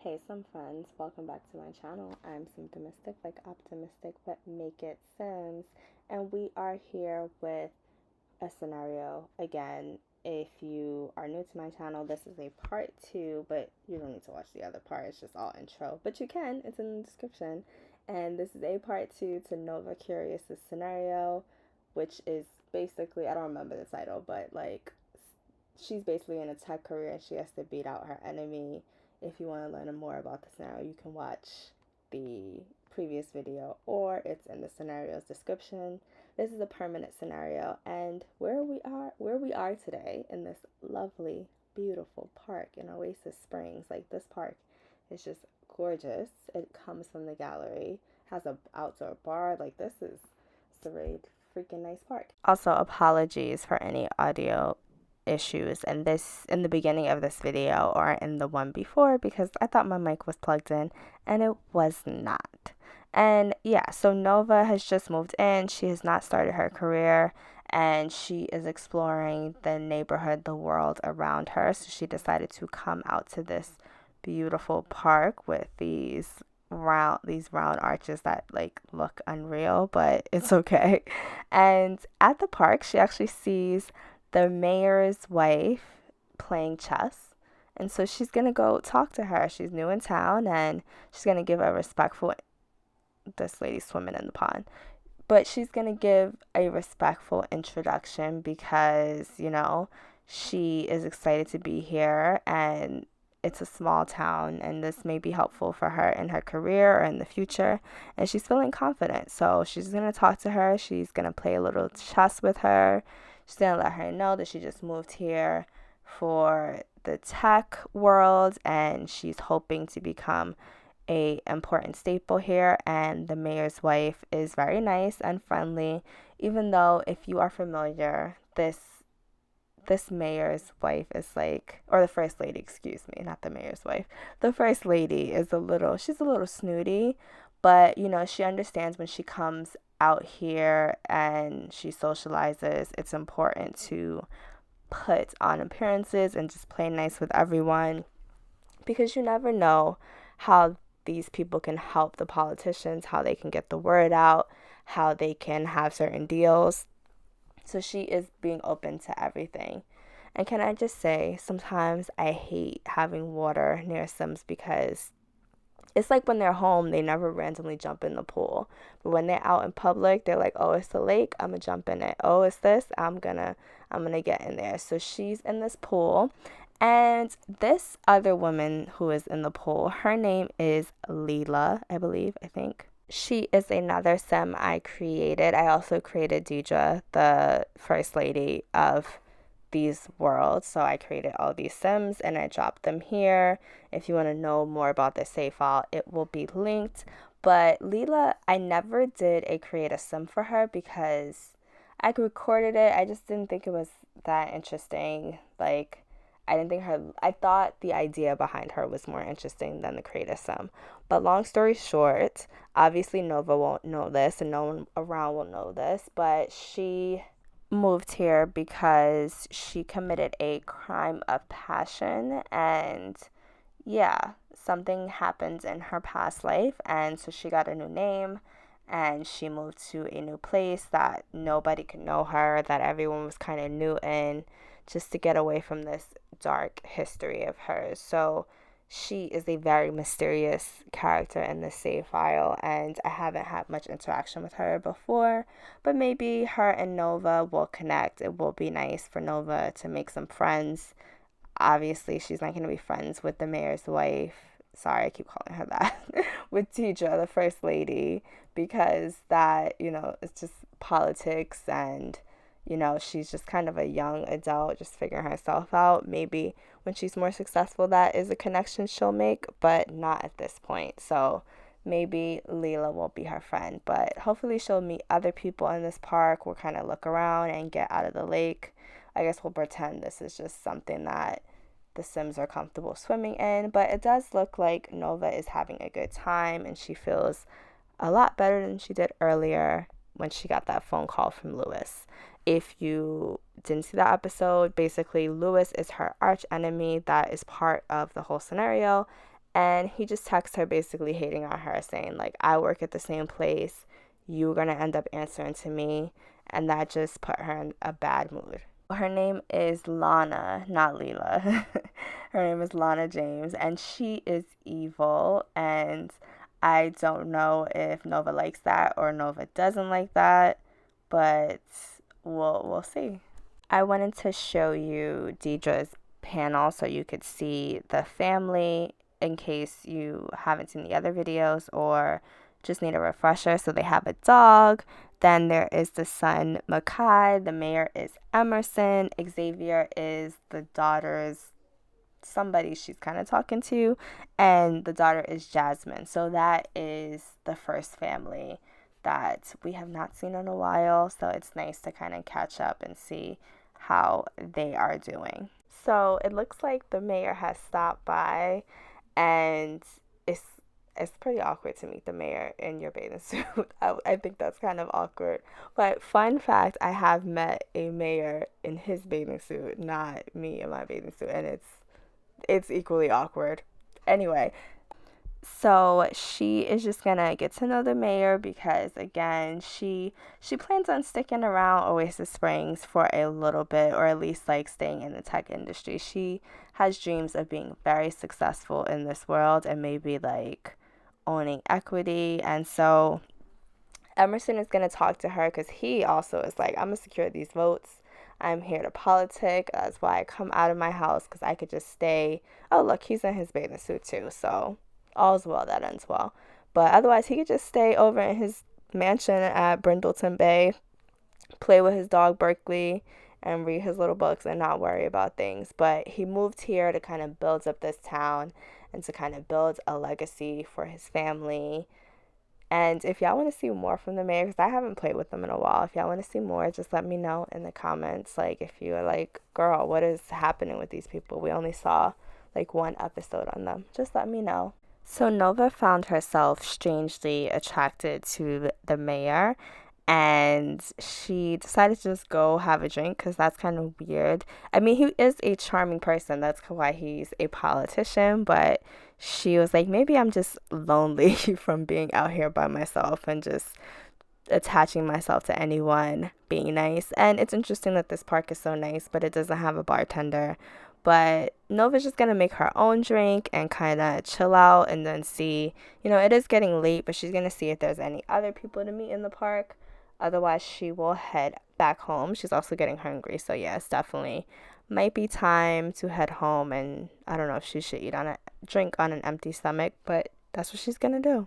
Hey, some friends, welcome back to my channel. I'm Symptomistic, like optimistic, but make it Sims. And we are here with a scenario. Again, if you are new to my channel, this is a part two, but you don't need to watch the other part. It's just all intro, but you can, it's in the description. And this is a part two to Nova Curious's scenario, which is basically, I don't remember the title, but like she's basically in a tech career and she has to beat out her enemy. If you want to learn more about the scenario, you can watch the previous video or it's in the scenario's description. This is a permanent scenario, and where we are today in this lovely, beautiful park in Oasis Springs. Like, this park is just gorgeous. It comes from the gallery, has a outdoor bar. Like, this is a really freaking nice park. Also, apologies for any audio issues in the beginning of this video or in the one before, because I thought my mic was plugged in and it was not. And yeah, so Nova has just moved in. She has not started her career and she is exploring the neighborhood, the world around her. So she decided to come out to this beautiful park with these round arches that like look unreal, but it's okay. And at the park, she actually sees the mayor's wife playing chess. And so she's going to go talk to her. She's new in town and she's going to give a respectful, this lady's swimming in the pond, but she's going to give a respectful introduction because, she is excited to be here and it's a small town and this may be helpful for her in her career or in the future. And she's feeling confident. So she's going to talk to her. She's going to play a little chess with her. She's going to let her know that she just moved here for the tech world and she's hoping to become a important staple here, and the mayor's wife is very nice and friendly. Even though, if you are familiar, this mayor's wife is like, or the first lady, excuse me, not the mayor's wife. The first lady is she's a little snooty, but she understands when she comes out here and she socializes, it's important to put on appearances and just play nice with everyone, because you never know how these people can help the politicians, how they can get the word out, how they can have certain deals. So she is being open to everything. And can I just say, sometimes I hate having water near Sims because it's like when they're home, they never randomly jump in the pool. But when they're out in public, they're like, oh, it's the lake, I'm gonna jump in it. Oh, it's this, I'm gonna get in there. So she's in this pool. And this other woman who is in the pool, her name is Leela, I think. She is another sim I created. I also created Deidre, the first lady of these worlds. So I created all these sims and I dropped them here. If you want to know more about the save file, it will be linked. But Leela, I never did a create a sim for her because I recorded it. I just didn't think it was that interesting. Like, I thought the idea behind her was more interesting than the create a sim. But long story short, obviously Nova won't know this and no one around will know this, but she moved here because she committed a crime of passion, and yeah, something happened in her past life, and so she got a new name and she moved to a new place that nobody could know her, that everyone was kind of new in, just to get away from this dark history of hers. So she is a very mysterious character in the save file, and I haven't had much interaction with her before, but maybe her and Nova will connect. It will be nice for Nova to make some friends. Obviously, she's not going to be friends with the mayor's wife. Sorry, I keep calling her that. With Deidre, the first lady, because that, it's just politics and she's just kind of a young adult just figuring herself out. Maybe when she's more successful, that is a connection she'll make, but not at this point. So maybe Leela will be her friend, but hopefully she'll meet other people in this park. We'll kind of look around and get out of the lake. I guess we'll pretend this is just something that the Sims are comfortable swimming in, but it does look like Nova is having a good time and she feels a lot better than she did earlier when she got that phone call from Lewis. If you didn't see that episode, basically Lewis is her arch enemy that is part of the whole scenario, And he just texts her basically hating on her, saying, like, I work at the same place. You're going to end up answering to me. And that just put her in a bad mood. Her name is Lana, not Leela. Her name is Lana James, and she is evil. And I don't know if Nova likes that or Nova doesn't like that, but we'll see. I wanted to show you Deidre's panel so you could see the family in case you haven't seen the other videos or just need a refresher. So they have a dog. Then there is the son, Makai. The mayor is Emerson. Xavier is the daughter's somebody she's kind of talking to. And the daughter is Jasmine. So that is the first family that we have not seen in a while. So it's nice to kind of catch up and see how they are doing. So it looks like the mayor has stopped by, and it's it's pretty awkward to meet the mayor in your bathing suit. I think that's kind of awkward. But fun fact, I have met a mayor in his bathing suit, not me in my bathing suit, and it's equally awkward. Anyway, so she is just gonna get to know the mayor because again she plans on sticking around Oasis Springs for a little bit, or at least like staying in the tech industry. She has dreams of being very successful in this world and maybe like owning equity. And so Emerson is going to talk to her because he also is like, I'm going to secure these votes. I'm here to politic. That's why I come out of my house, because I could just stay. Oh, look, he's in his bathing suit too. So all's well that ends well. But otherwise, he could just stay over in his mansion at Brindleton Bay, play with his dog Berkeley, and read his little books and not worry about things. But he moved here to kind of build up this town and to kind of build a legacy for his family. And if y'all want to see more from the mayor, because I haven't played with them in a while, if y'all want to see more, just let me know in the comments. Like, if you're like, girl, what is happening with these people? We only saw like one episode on them. Just let me know. So Nova found herself strangely attracted to the mayor, and she decided to just go have a drink because that's kind of weird. I mean, he is a charming person. That's why he's a politician, but she was like, maybe I'm just lonely from being out here by myself and just attaching myself to anyone being nice. And it's interesting that this park is so nice, but it doesn't have a bartender. But Nova's just gonna make her own drink and kind of chill out and then see. It is getting late, but she's gonna see if there's any other people to meet in the park. Otherwise, she will head back home. She's also getting hungry, so yes, definitely might be time to head home. And I don't know if she should drink on an empty stomach, but that's what she's gonna do.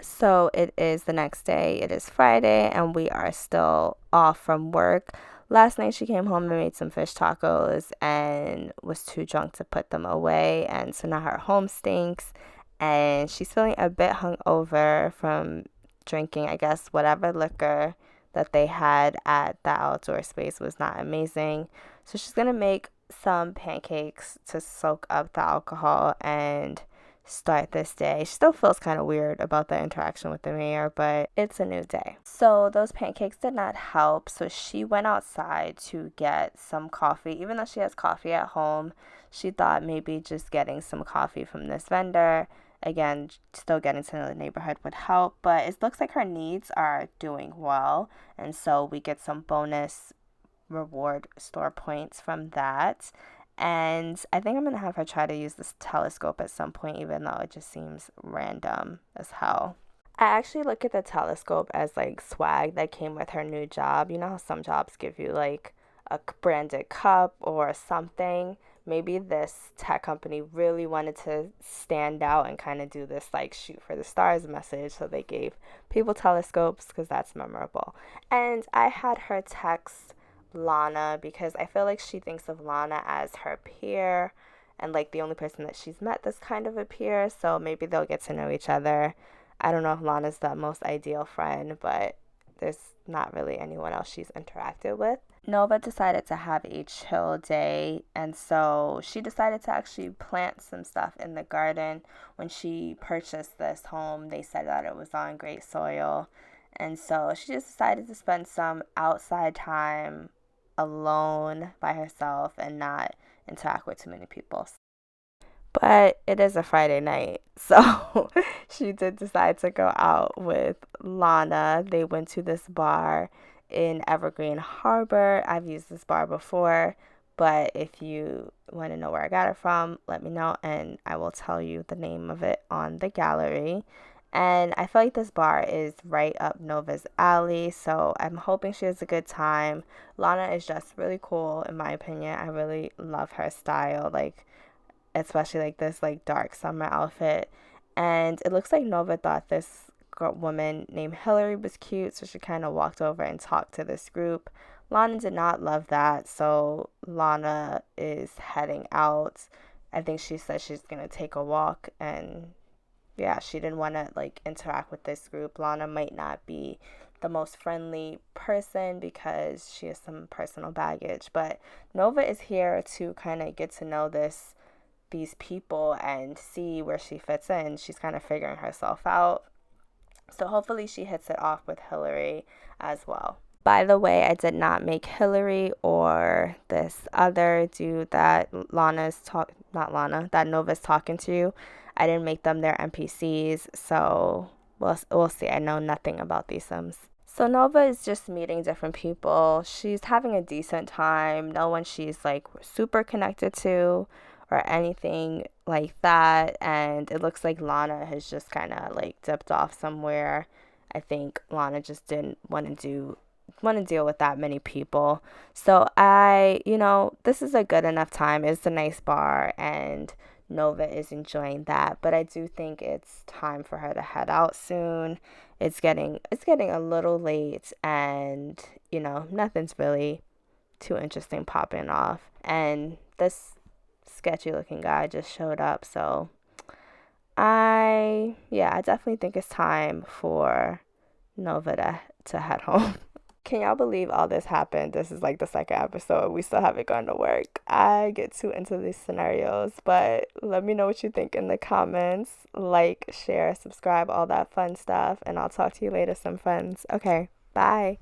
So it is the next day. It is Friday, and we are still off from work. Last night she came home and made some fish tacos and was too drunk to put them away. And so now her home stinks, and she's feeling a bit hungover from drinking, I guess, whatever liquor that they had at the outdoor space was not amazing. So she's going to make some pancakes to soak up the alcohol and start this day. She still feels kind of weird about the interaction with the mayor, but it's a new day. So those pancakes did not help. So she went outside to get some coffee. Even though she has coffee at home, she thought maybe just getting some coffee from this vendor, again, still getting to know the neighborhood, would help. But it looks like her needs are doing well. And so we get some bonus reward store points from that. And I think I'm going to have her try to use this telescope at some point, even though it just seems random as hell. I actually look at the telescope as like swag that came with her new job. You know how some jobs give you like a branded cup or something? Maybe this tech company really wanted to stand out and kind of do this like shoot for the stars message. So they gave people telescopes because that's memorable. And I had her text Lana because I feel like she thinks of Lana as her peer and like the only person that she's met that's kind of a peer, so maybe they'll get to know each other. I don't know if Lana's the most ideal friend, but there's not really anyone else she's interacted with. Nova decided to have a chill day, and so she decided to actually plant some stuff in the garden. When she purchased this home, they said that it was on great soil, and so she just decided to spend some outside time alone by herself and not interact with too many people. But it is a Friday night, so she did decide to go out with Lana. They went to this bar in Evergreen Harbor. I've used this bar before, but if you want to know where I got it from, let me know and I will tell you the name of it on the gallery. And I feel like this bar is right up Nova's alley, so I'm hoping she has a good time. Lana is just really cool, in my opinion. I really love her style. Like, especially like this like dark summer outfit. And it looks like Nova thought this woman named Hillary was cute, so she kind of walked over and talked to this group. Lana did not love that, so Lana is heading out. I think she said she's gonna take a walk, and yeah, she didn't want to like interact with this group. Lana might not be the most friendly person because she has some personal baggage, but Nova is here to kind of get to know these people and see where she fits in. She's kind of figuring herself out. So hopefully she hits it off with Hillary as well. By the way, I did not make Hillary or this other dude that not Lana, that Nova's talking to. I didn't make them their NPCs, so we'll see. I know nothing about these Sims. So Nova is just meeting different people. She's having a decent time. No one she's like super connected to or anything like that. And it looks like Lana has just kind of like dipped off somewhere. I think Lana just didn't want to deal with that many people. So this is a good enough time. It's a nice bar and Nova is enjoying that, but I do think it's time for her to head out soon. It's getting a little late and nothing's really too interesting popping off. And this sketchy looking guy just showed up, so I definitely think it's time for Nova to head home. Can y'all believe all this happened? This is like the second episode. We still haven't gone to work. I get too into these scenarios, but let me know what you think in the comments. Like, share, subscribe, all that fun stuff, and I'll talk to you later, some friends. Okay, bye.